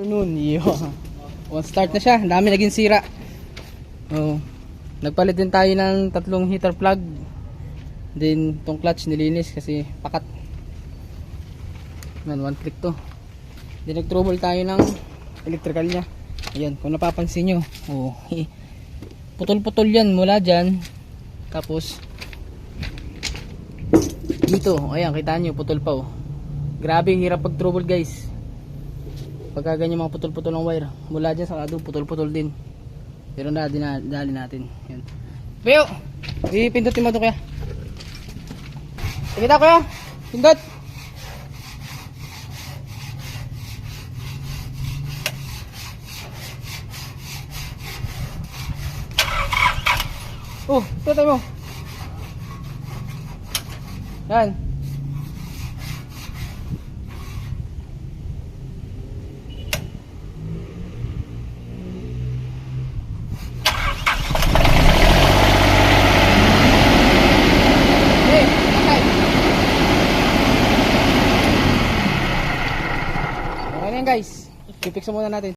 Noon, one start na siya. Ang dami naging sira. Oh. Nagpalit din tayo ng 3 heater plug. Then tong clutch nilinis kasi pakat. Man, one click to. Then nag-trouble tayo ng electrical niya. Ayan, kung napapansin nyo. Oh, putol-putol yan mula dyan. Tapos dito, ayan, kita nyo, putol pa oh. Grabe, hirap pag-trouble guys. Pagka ganyan mga putol-putol ng wire, mula dyan sa kado, putol-putol din. Pero dali natin. Yan. Peo! Ipindutin mo ito kaya. Kita kuya! Pindot! Oh, ito mo. Yan. Okay na yan guys, pipix muna natin.